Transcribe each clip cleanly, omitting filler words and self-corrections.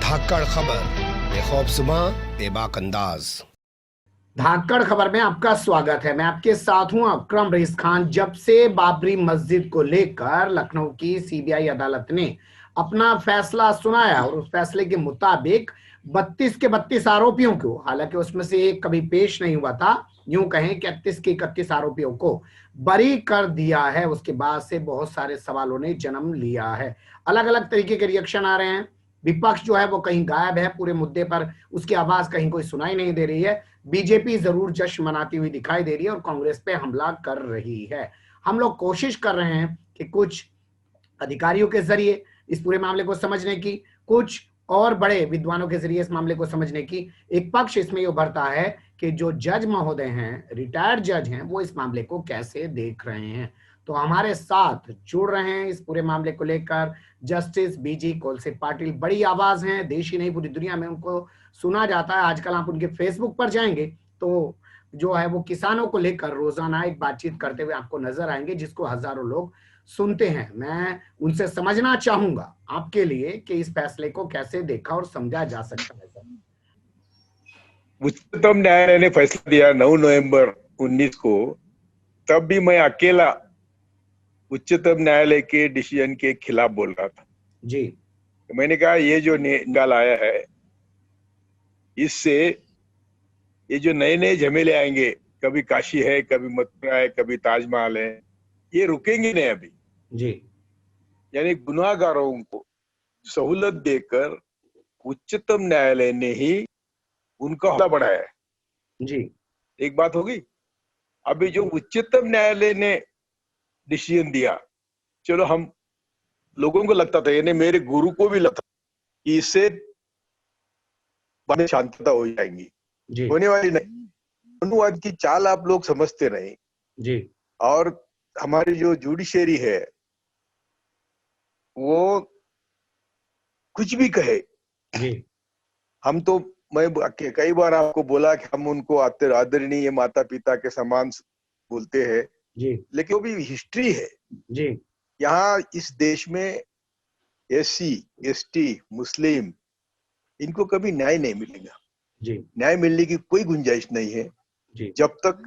धाकड़ खबर, बेखौफज़ुबां, बेबाक अंदाज। धाकड़ खबर में आपका स्वागत है। मैं आपके साथ हूं अकरम रईस खान। जब से बाबरी मस्जिद को लेकर लखनऊ की सीबीआई अदालत ने अपना फैसला सुनाया और उस फैसले के मुताबिक 32 के 32 आरोपियों को, हालांकि उसमें से एक कभी पेश नहीं हुआ था, यूं कहें कि 31 के 31 आरोपियों को बरी कर दिया है, उसके बाद से बहुत सारे सवालों ने जन्म लिया है। अलग अलग तरीके के रिएक्शन आ रहे हैं। विपक्ष जो है वो कहीं गायब है पूरे मुद्दे पर, उसकी आवाज कहीं कोई सुनाई नहीं दे रही है। बीजेपी जरूर जश्न मनाती हुई दिखाई दे रही है और कांग्रेस पे हमला कर रही है। हम लोग कोशिश कर रहे हैं कि कुछ अधिकारियों के जरिए इस पूरे मामले को समझने की, कुछ और बड़े विद्वानों के जरिए इस मामले को समझने की। एक पक्ष इसमें ये उभरता है कि जो जज महोदय हैं, रिटायर्ड जज हैं, वो इस मामले को कैसे देख रहे हैं। तो हमारे साथ जुड़ रहे हैं इस पूरे मामले को लेकर जस्टिस बीजी कोलसे पाटिल। बड़ी आवाज हैं, देश ही नहीं पूरी दुनिया में उनको सुना जाता है। आजकल आप उनके फेसबुक पर जाएंगे तो जो है वो किसानों को लेकर रोजाना एक बातचीत करते हुए आपको नजर आएंगे, जिसको हजारों लोग सुनते हैं। मैं उनसे समझना चाहूंगा आपके लिए कि इस फैसले को कैसे देखा और समझा जा सकता है। सर, उच्चतम न्यायालय ने फैसला दिया 9 नवंबर 19 को, तब भी मैं अकेला उच्चतम न्यायालय के डिसीजन के खिलाफ बोल रहा था जी। तो मैंने कहा ये जो निकाल आया है, इससे ये जो नए नए झमेले आएंगे, कभी काशी है, कभी मथुरा है, कभी ताजमहल है, ये रुकेंगे नहीं अभी। जी। यानी गुनाहगारों को सहूलत देकर उच्चतम न्यायालय ने ही उनका हौसला बढ़ाया है। जी। एक बात होगी, अभी जो उच्चतम न्यायालय ने डिसीजन दिया, चलो हम लोगों को लगता था, यानी मेरे गुरु को भी लगता कि इससे बाद में शांतता हो जाएंगी, जी। होने वाली नहीं। अनुवाद की चाल आप लोग समझते नहीं। जी। और हमारी जो जुडिशरी है वो कुछ भी कहे, जी। हम तो, मैं कई बार आपको बोला कि हम उनको आदरणीय माता पिता के समान बोलते हैं, जी। लेकिन वो भी हिस्ट्री है। जी। यहाँ इस देश में एससी, एसटी, मुस्लिम, इनको कभी न्याय नहीं मिलेगा। जी। न्याय मिलने की कोई गुंजाइश नहीं है जी। जब तक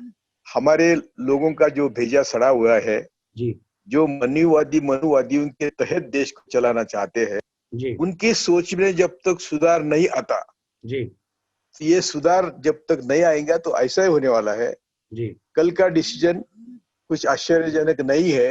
हमारे लोगों का जो भेजा सड़ा हुआ है, जी। जो मनुवादियों के तहत देश को चलाना चाहते हैं, जी। उनकी सोच में जब तक सुधार नहीं आता, जी। ये सुधार जब तक नहीं आएगा तो ऐसा ही होने वाला है। जी। कल का डिसीजन कुछ आश्चर्यजनक नहीं है।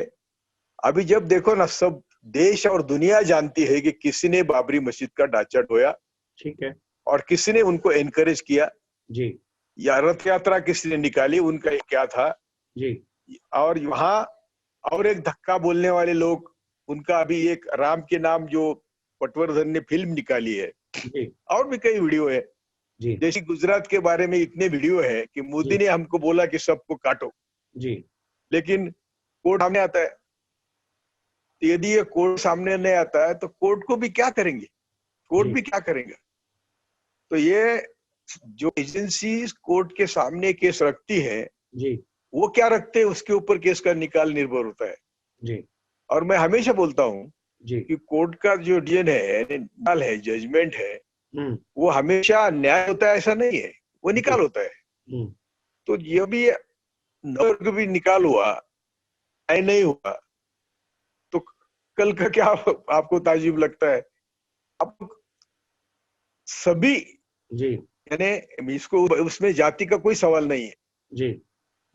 अभी जब देखो ना, सब देश और दुनिया जानती है कि किसी ने बाबरी मस्जिद का ढांचा ढोया, ठीक है। और किसी ने उनको एनकरेज किया, जी। या रथ यात्रा किसी ने निकाली, उनका क्या था। जी। और वहां और एक धक्का बोलने वाले लोग, उनका अभी एक राम के नाम जो पटवर्धन ने फिल्म निकाली है, जी। और भी कई वीडियो है। जी। जैसे गुजरात के बारे में इतने वीडियो है कि मोदी ने हमको बोला कि सबको काटो, जी। लेकिन कोर्ट सामने आता है। तो यदि ये कोर्ट सामने नहीं आता है तो कोर्ट को भी क्या करेंगे, कोर्ट भी क्या करेगा। तो ये जो एजेंसी कोर्ट के सामने केस रखती है, जी। वो क्या रखते हैं, उसके ऊपर केस का निकाल निर्भर होता है। जी। और मैं हमेशा बोलता हूँ जी। कि कोर्ट का जो डिसीजन है, निकाल है, जजमेंट है, हम्म। वो हमेशा न्याय होता है ऐसा नहीं है, वो निकाल होता है। हम्म। तो ये भी नौ भी निकाल हुआ, न्याय नहीं हुआ, तो कल का क्या आपको ताजुब लगता है। अब सभी, जी। यानी इसको, उसमें जाति का कोई सवाल नहीं है। जी।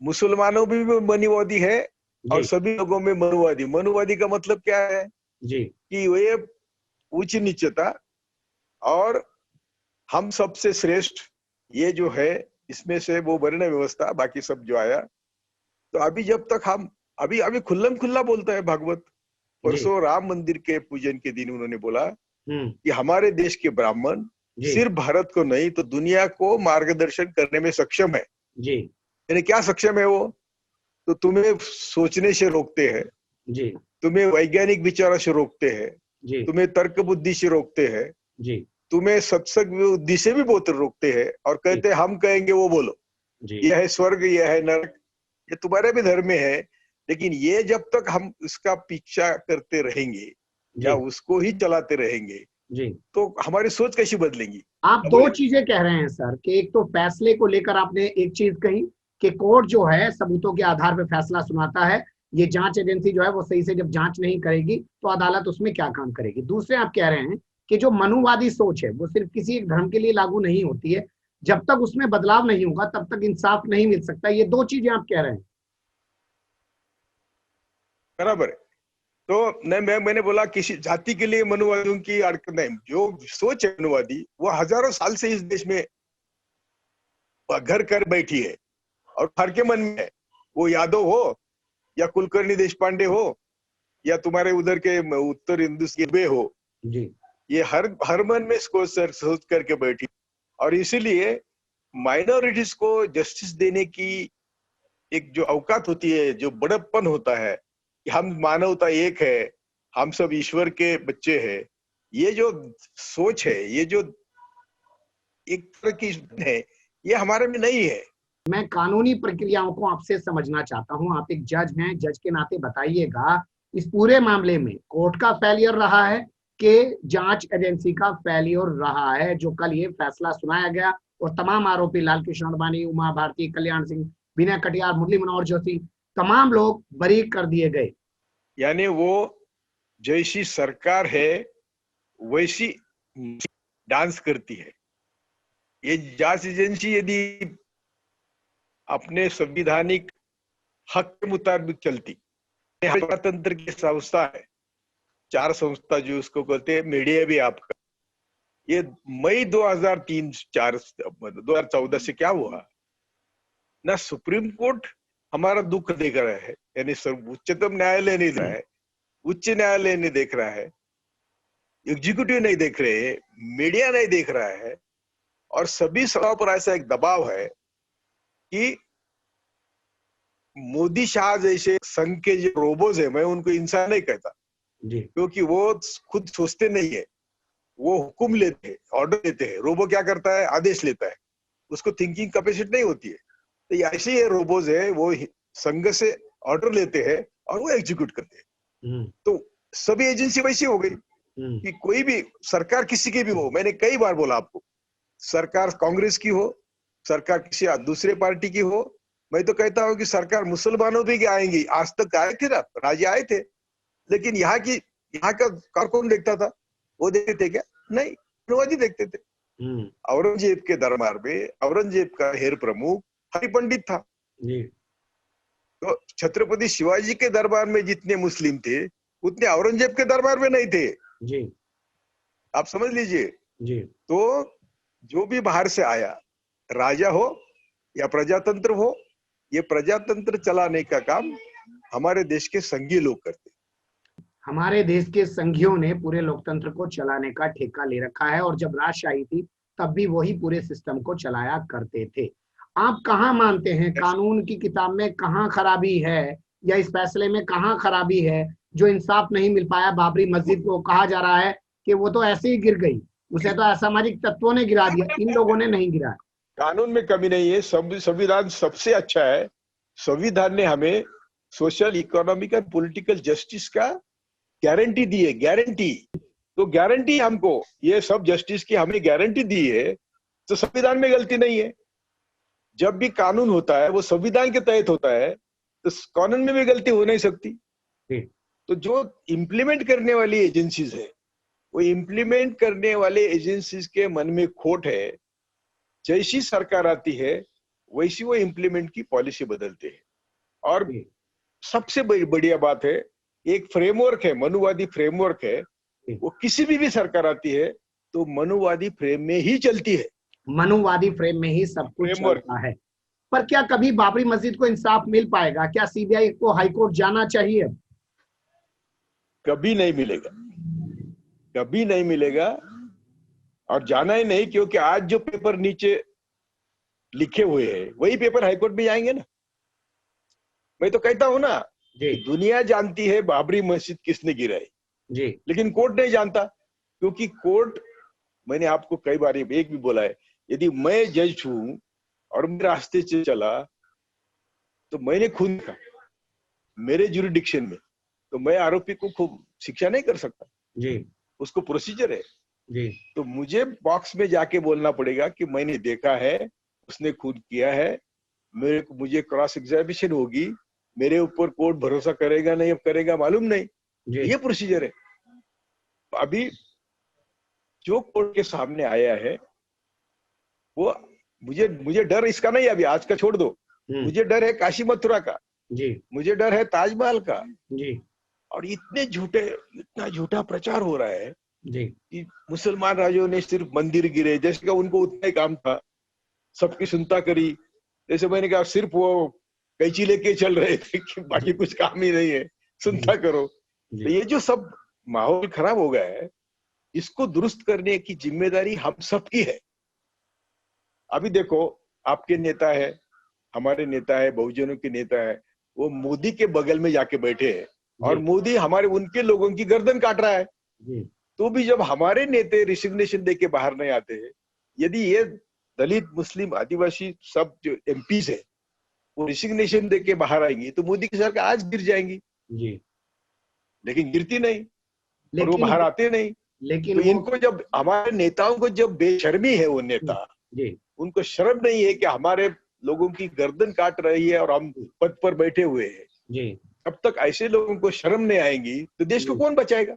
मुसलमानों में भी मनुवादी है और जी। सभी लोगों में मनुवादी। मनुवादी का मतलब क्या है जी। कि वे उच्च नीचता और हम सबसे श्रेष्ठ, ये जो है, इसमें से वो वर्ण व्यवस्था, बाकी सब जो आया। तो अभी जब तक हम, अभी अभी खुल्लम खुल्ला बोलता है भागवत। जी। परसों राम मंदिर के पूजन के दिन उन्होंने बोला हम्म। कि हमारे देश के ब्राह्मण जी। सिर्फ भारत को नहीं तो दुनिया को मार्गदर्शन करने में सक्षम है। जी। यानी क्या सक्षम है वो, तो तुम्हें सोचने से रोकते हैं, जी। तुम्हें वैज्ञानिक विचारों से रोकते हैं, जी। तुम्हें तर्क बुद्धि से रोकते हैं, जी। तुम्हें सत्संग बुद्धि से भी बहुत रोकते हैं, और कहते हैं हम कहेंगे वो बोलो, जी। यह है स्वर्ग, यह है नरक, ये तुम्हारे भी धर्म में है। लेकिन ये जब तक हम इसका पीछा करते रहेंगे या जी। उसको ही चलाते रहेंगे, जी। तो हमारी सोच कैसी बदलेंगी? आप अब दो बोले चीजें कह रहे हैं सर, कि एक तो फैसले को लेकर आपने एक चीज कही कि कोर्ट जो है सबूतों के आधार पर फैसला सुनाता है, ये जांच एजेंसी जो है वो सही से जब जांच नहीं करेगी तो अदालत उसमें क्या काम करेगी। दूसरे आप कह रहे हैं कि जो मनुवादी सोच है वो सिर्फ किसी एक धर्म के लिए लागू नहीं होती है, जब तक उसमें बदलाव नहीं होगा तब तक इंसाफ नहीं मिल सकता। ये दो चीजें आप कह रहे हैं। बराबर है। तो नहीं, मैंने बोला किसी जाति के लिए मनुवादियों की अड़क नहीं, जो सोच है मनुवादी वो हजारों साल से इस देश में घर कर बैठी है और हर के मन में है। वो यादव हो या कुलकर्णी देशपांडे हो या तुम्हारे उधर के उत्तर हिंदुस्तान के हो, जी। ये हर मन में इसको सोच करके बैठी। और इसीलिए माइनॉरिटीज को जस्टिस देने की एक जो औकात होती है, जो बड़प्पन होता है कि हम मानवता एक है, हम सब ईश्वर के बच्चे हैं, ये जो सोच है, ये जो एक तरह की है, ये हमारे में नहीं है। मैं कानूनी प्रक्रियाओं को आपसे समझना चाहता हूं। आप एक जज हैं, जज के नाते बताइएगा इस पूरे मामले में कोर्ट का फेलियर रहा है कि जांच एजेंसी का फेलियर रहा है, जो कल ये फैसला सुनाया गया और तमाम आरोपी लाल कृष्ण आडवाणी, उमा भारती, कल्याण सिंह, विनय कटियार, मुरली मनोहर जोशी, तमाम लोग बरी कर दिए गए। यानी वो जैसी सरकार है वैसी डांस करती है। ये जांच एजेंसी यदि अपने संविधानिक हक के मुताबिक चलती, तंत्र की संस्था है, 4 संस्था जो उसको कहते हैं, मीडिया भी आपका, ये मई 2014 से क्या हुआ ना, सुप्रीम कोर्ट हमारा दुख देख रहा है, यानी उच्चतम न्यायालय नहीं देख रहा है, उच्च न्यायालय नहीं देख रहा है, एग्जीक्यूटिव नहीं देख रहे हैं, मीडिया नहीं देख रहा है, और सभी सभा पर ऐसा एक दबाव है कि मोदी शाह जैसे संघ के जो रोबोज है, मैं उनको इंसान नहीं कहता जी। क्योंकि वो खुद सोचते नहीं है, वो हुक्म लेते हैं, ऑर्डर लेते हैं। रोबो क्या करता है? आदेश लेता है, उसको थिंकिंग कैपेसिटी नहीं होती है। तो ये ऐसे ही रोबोज है, वो संघ से ऑर्डर लेते हैं और वो एग्जीक्यूट करते हैं। तो सभी एजेंसी वैसी हो गई कि कोई भी सरकार किसी की भी हो, मैंने कई बार बोला आपको, सरकार कांग्रेस की हो, सरकार किसी दूसरे पार्टी की हो, मैं तो कहता हूं कि सरकार मुसलमानों भी आएंगी। आज तक आए थे ना, राजे आए थे, लेकिन यहाँ का कार कौन देखता था? वो देखते थे क्या? नहीं, मनुवादी देखते थे। औरंगजेब के दरबार में औरंगजेब का हेर प्रमुख हरि पंडित था जी। तो छत्रपति शिवाजी के दरबार में जितने मुस्लिम थे उतने औरंगजेब के दरबार में नहीं थे। जी। आप समझ लीजिए। जी। तो जो भी बाहर से आया, राजा हो या प्रजातंत्र हो, ये प्रजातंत्र चलाने का काम हमारे देश के संघी लोग करते। हमारे देश के संघियों ने पूरे लोकतंत्र को चलाने का ठेका ले रखा है, और जब राजशाही थी तब भी वही पूरे सिस्टम को चलाया करते थे। आप कहाँ मानते हैं, कानून की किताब में कहाँ खराबी है, या इस फैसले में कहाँ खराबी है जो इंसाफ नहीं मिल पाया? बाबरी मस्जिद को कहा जा रहा है कि वो तो ऐसे ही गिर गई, उसे तो असामाजिक तत्वों ने गिरा दिया, इन लोगों ने नहीं गिराया। कानून में कमी नहीं है, संविधान सबसे अच्छा है। संविधान ने हमें सोशल, इकोनॉमिक और पॉलिटिकल जस्टिस का गारंटी दी है, गारंटी। तो गारंटी हमको, ये सब जस्टिस की हमें गारंटी दी है, तो संविधान में गलती नहीं है। जब भी कानून होता है वो संविधान के तहत होता है, तो कानून में भी गलती हो नहीं सकती। तो जो इम्प्लीमेंट करने वाली एजेंसीज है, वो इम्प्लीमेंट करने वाले एजेंसीज के मन में खोट है। जैसी सरकार आती है वैसी वो इम्प्लीमेंट की पॉलिसी बदलते हैं। और सबसे बढ़िया बात है, एक फ्रेमवर्क है, मनुवादी फ्रेमवर्क है, वो किसी भी सरकार आती है तो मनुवादी फ्रेम में ही चलती है। मनुवादी फ्रेम में ही सब कुछ चलता है। पर क्या कभी बाबरी मस्जिद को इंसाफ मिल पाएगा? क्या सीबीआई को हाईकोर्ट जाना चाहिए? कभी नहीं मिलेगा, कभी नहीं मिलेगा, और जाना ही नहीं, क्योंकि आज जो पेपर नीचे लिखे हुए हैं वही पेपर हाईकोर्ट में जाएंगे ना। मैं तो कहता हूं ना, दुनिया जानती है बाबरी मस्जिद किसने गिराई जी, लेकिन कोर्ट नहीं जानता, क्योंकि कोर्ट, मैंने आपको कई बार एक भी बोला है, यदि मैं जज हूं और मैं रास्ते से चला तो मैंने खून देखा मेरे ज्यूरिडिक्शन में, तो मैं आरोपी को खूब शिक्षा नहीं कर सकता जी। उसको प्रोसीजर है। जी तो मुझे बॉक्स में जाके बोलना पड़ेगा कि मैंने देखा है, उसने खून किया है, मुझे क्रॉस एग्जामिनेशन होगी, मेरे ऊपर कोर्ट भरोसा करेगा नहीं करेगा मालूम नहीं। जी ये प्रोसीजर है। अभी जो कोर्ट के सामने आया है वो मुझे मुझे डर इसका नहीं, अभी आज का छोड़ दो, मुझे डर है काशी मथुरा का, जी मुझे डर है ताजमहल का। जी और इतना झूठा प्रचार हो रहा है जी कि मुसलमान राजाओं ने सिर्फ मंदिर गिरे, जैसे कि उनको उतना ही काम था, सबकी सुनता करी। जैसे मैंने कहा सिर्फ वो कैंची लेके चल रहे थे कि बाकी कुछ काम ही नहीं है, सुनता करो। तो जी ये जो सब माहौल खराब हो गया है, इसको दुरुस्त करने की जिम्मेदारी हम सबकी है। अभी देखो, आपके नेता है, हमारे नेता है, बहुजनों के नेता है, वो मोदी के बगल में जाके बैठे हैं और मोदी हमारे उनके लोगों की गर्दन काट रहा है। जी तो भी जब हमारे नेता रिसिग्नेशन दे के बाहर नहीं आते हैं, यदि ये दलित मुस्लिम आदिवासी सब जो एमपीज है वो रिसिग्नेशन दे के बाहर आएंगी तो मोदी की सरकार आज गिर जाएंगी, जी लेकिन गिरती नहीं और वो लेकिन बाहर आते नहीं। लेकिन तो वो इनको जब हमारे नेताओं को जब बेशर्मी है, वो नेता जी उनको शर्म नहीं है कि हमारे लोगों की गर्दन काट रही है और हम पद पर बैठे हुए हैं। जी अब तक ऐसे लोगों को शर्म नहीं आएगी तो देश को जी कौन बचाएगा?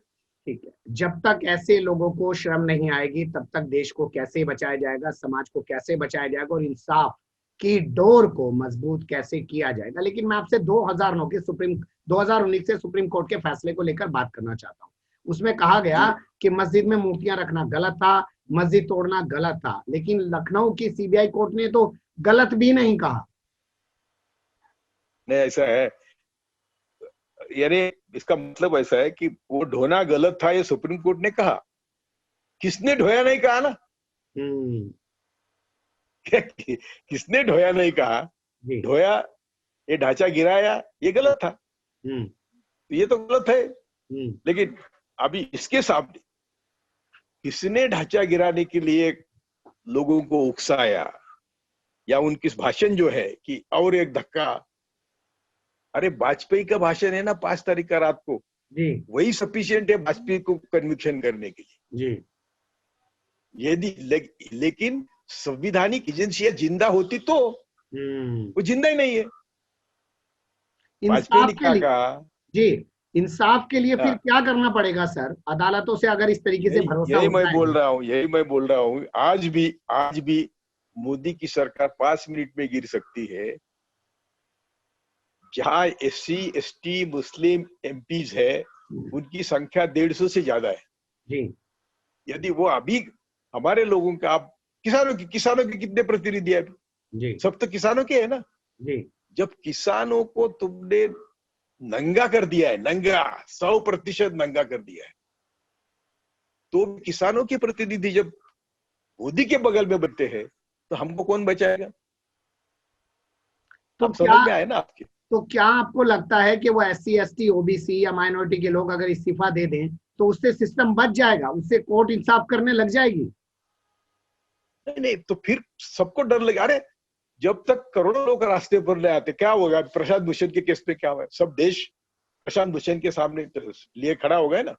ठीक है, जब तक ऐसे लोगों को शर्म नहीं आएगी तब तक देश को कैसे बचाया जाएगा, समाज को कैसे बचाया जाएगा और इंसाफ की डोर को मजबूत कैसे किया जाएगा। लेकिन मैं आपसे 2019 से सुप्रीम कोर्ट के फैसले को लेकर बात करना चाहता हूँ। उसमें कहा गया कि मस्जिद में मूर्तियां रखना गलत था, मस्जिद तोड़ना गलत था, लेकिन लखनऊ की सीबीआई कोर्ट ने तो गलत भी नहीं कहा। नहीं, ऐसा है, यानी इसका मतलब ऐसा है कि वो ढोना गलत था, ये सुप्रीम कोर्ट ने कहा। किसने ढोया नहीं कहा ना? हम्म किसने ढोया नहीं कहा? जी ढोया, ये ढांचा गिराया, ये गलत था, हम्म तो ये तो गलत है। हम्म लेकिन अभी इसके सामने किसने ढांचा गिराने के लिए लोगों को उकसाया या उनकी भाषण जो है कि और एक धक्का, अरे वाजपेयी का भाषण है ना 5 तारीख का रात को, जी वही सफिशिएंट है वाजपेयी को कन्विक्शन करने के लिए। जी यदि लेकिन संविधानिक एजेंसियां जिंदा होती तो, वो जिंदा ही नहीं है। वाजपेयी इंसाफ ने के क्या लिए कहा? जी इंसाफ के लिए फिर हाँ, क्या करना पड़ेगा सर? अदालतों से अगर इस तरीके से यही भरोसा यही मैं उठता बोल है। रहा हूँ, यही मैं बोल रहा हूँ। आज भी मोदी की सरकार 5 मिनट में गिर सकती है। जहां एससी एसटी मुस्लिम एमपीज है उनकी संख्या 150 से ज्यादा है। जी यदि वो अभी हमारे लोगों का, आप किसानों के कितने प्रतिनिधि है अभी? जी सब तो किसानों के है ना। जी जब किसानों को तुमने नंगा कर दिया है, नंगा 100% नंगा कर दिया है, तो किसानों के प्रतिनिधि जब मोदी के बगल में बैठते हैं तो हमको कौन बचाएगा? तो अब क्या समझ में आए ना आपके? तो क्या आपको लगता है कि वो SC ST OBC या माइनॉरिटी के लोग अगर इस्तीफा दे दें तो उससे सिस्टम बच जाएगा, उससे कोर्ट इंसाफ करने लग जाएगी? नहीं नहीं, तो फिर सबको डर लगे। अरे जब तक करोड़ों लोग रास्ते पर ले आते, क्या होगा? प्रशांत भूषण के केस पे क्या हुआ? सब देश प्रशांत भूषण के सामने लिए खड़ा हो गए ना।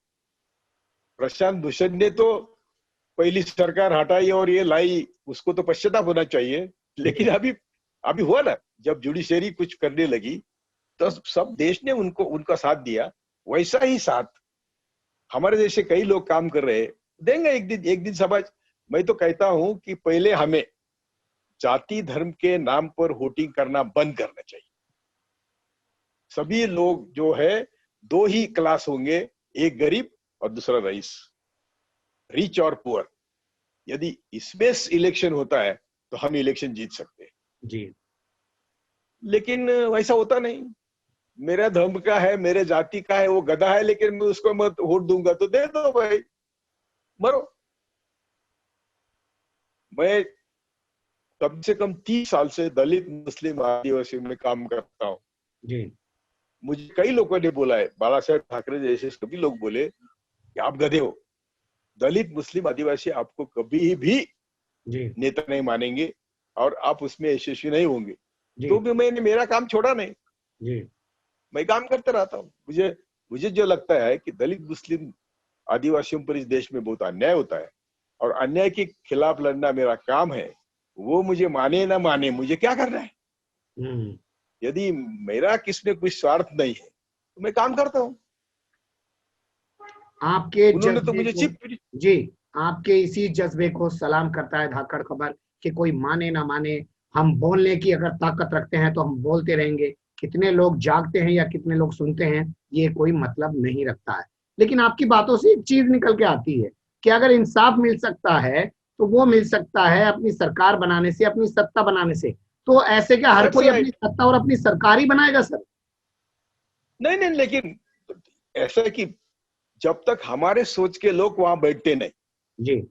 प्रशांत भूषण ने तो पहली सरकार हटाई और ये लाई, उसको तो पश्चाताप होना चाहिए। लेकिन अभी अभी हुआ ना, जब जुडिशरी कुछ करने लगी तो सब देश ने उनको उनका साथ दिया। वैसा ही साथ हमारे जैसे कई लोग काम कर रहे हैं, देंगे एक दिन समाज। मैं तो कहता हूं कि पहले हमें जाति धर्म के नाम पर वोटिंग करना बंद करना चाहिए। सभी लोग जो है 2 ही क्लास होंगे, एक गरीब और दूसरा रईस, रिच और पुअर। यदि इसमें इलेक्शन होता है तो हम इलेक्शन जीत सकते हैं। जी लेकिन वैसा होता नहीं। मेरा धर्म का है, मेरे जाति का है, वो गधा है, लेकिन मैं उसको मत वोट दूंगा, तो दे दो भाई, मरो। मैं कम से कम 30 साल से दलित मुस्लिम आदिवासी में काम करता हूँ। जी मुझे कई लोगों ने बोला है, बाला साहेब ठाकरे जैसे सभी लोग बोले कि आप गधे हो, दलित मुस्लिम आदिवासी आपको कभी भी जी नेता नहीं मानेंगे और आप उसमें यशस्वी नहीं होंगे। जी तो भी मैंने मेरा काम छोड़ा नहीं, जी मैं काम करते रहता हूँ। मुझे मुझे जो लगता है कि दलित मुस्लिम आदिवासियों पर इस देश में बहुत अन्याय होता है, और अन्याय के खिलाफ लड़ना मेरा काम है, वो मुझे माने ना माने, मुझे क्या करना है? यदि मेरा किसमें कोई स्वार्थ नहीं है तो मैं काम करता हूँ। आपके उन्होंने तो जज्बे मुझे को, जी, आपके इसी जज्बे को सलाम करता है धाकड़ खबर कि कोई माने ना माने, हम बोलने की अगर ताकत रखते हैं तो हम बोलते रहेंगे। कितने लोग जागते हैं या कितने लोग सुनते हैं ये कोई मतलब नहीं रखता है। लेकिन आपकी बातों से एक चीज निकल के आती है कि अगर इंसाफ मिल सकता है तो वो मिल सकता है अपनी सरकार बनाने से, अपनी सत्ता बनाने से। तो ऐसे क्या हर That's कोई अपनी right. सत्ता और अपनी सरकार ही बनाएगा सर? नहीं नहीं, लेकिन ऐसा है कि जब तक हमारे सोच के लोग वहां बैठते नहीं, जी,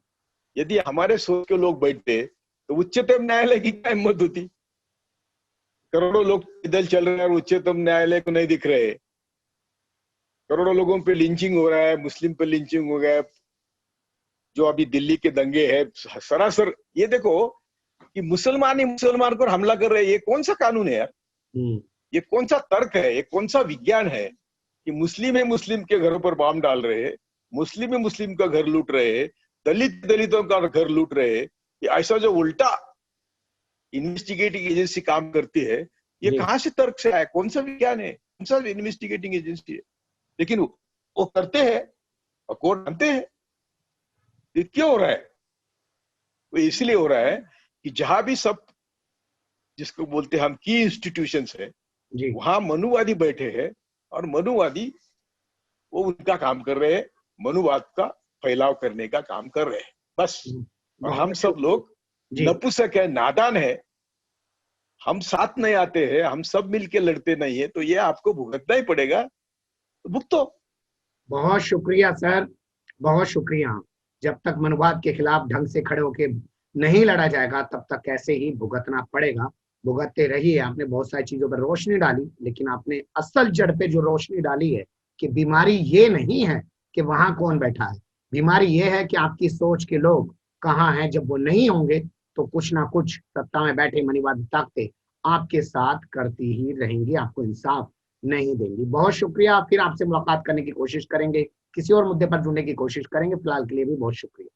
यदि हमारे सोच के लोग बैठते तो उच्चतम न्यायालय की क्या हिम्मत होती? करोड़ों लोग पैदल चल रहे हैं और उच्चतम न्यायालय को नहीं दिख रहे। करोड़ों लोगों पे लिंचिंग हो रहा है, मुस्लिम पे लिंचिंग हो गया, जो अभी दिल्ली के दंगे है सरासर। ये देखो कि मुसलमान ही मुसलमान पर हमला कर रहे हैं, ये कौन सा कानून है यार? ये कौन सा तर्क है? ये कौन सा विज्ञान है कि मुस्लिम है मुस्लिम के घरों पर बम डाल रहे हैं, मुस्लिम है मुस्लिम का घर लूट रहे हैं, दलित दलितों का घर लूट रहे हैं? ये ऐसा जो उल्टा इन्वेस्टिगेटिंग एजेंसी काम करती है, ये जी, कहां से तर्क से आया? कौन सा विज्ञान है? कौन सा इन्वेस्टिगेटिंग एजेंसी है? लेकिन वो करते हैं और कोर्ट मानते हैं। ये क्यों हो रहा है? वो इसलिए हो रहा है कि जहां भी सब, जिसको बोलते हैं हम की इंस्टीट्यूशंस है, जी, वहां मनुवादी बैठे हैं और मनुवादी वो उनका काम कर रहे हैं, मनुवाद का फैलाव करने का काम कर रहे हैं, बस। और हम बहुत सब शुक्रिया। लोग जी, नपुंसक है, नादान है, हम साथ नहीं आते हैं, हम सब मिलके लड़ते नहीं है, तो ये आपको भुगतना ही पड़ेगा, तो भुगतो। बहुत शुक्रिया सर, बहुत शुक्रिया। जब तक मनुवाद के खिलाफ ढंग से खड़े होके नहीं लड़ा जाएगा तब तक ऐसे ही भुगतना पड़ेगा। भुगतते रहिए। आपने बहुत सारी चीजों पर रोशनी डाली, लेकिन आपने असल जड़ पे जो रोशनी डाली है कि बीमारी ये नहीं है कि वहां कौन बैठा है, बीमारी ये है कि आपकी सोच के लोग कहाँ हैं। जब वो नहीं होंगे तो कुछ ना कुछ सत्ता में बैठे मनुवादी ताकतें आपके साथ करती ही रहेंगी, आपको इंसाफ नहीं देंगी। बहुत शुक्रिया। फिर आपसे मुलाकात करने की कोशिश करेंगे, किसी और मुद्दे पर जुड़ने की कोशिश करेंगे। फिलहाल के लिए भी बहुत शुक्रिया।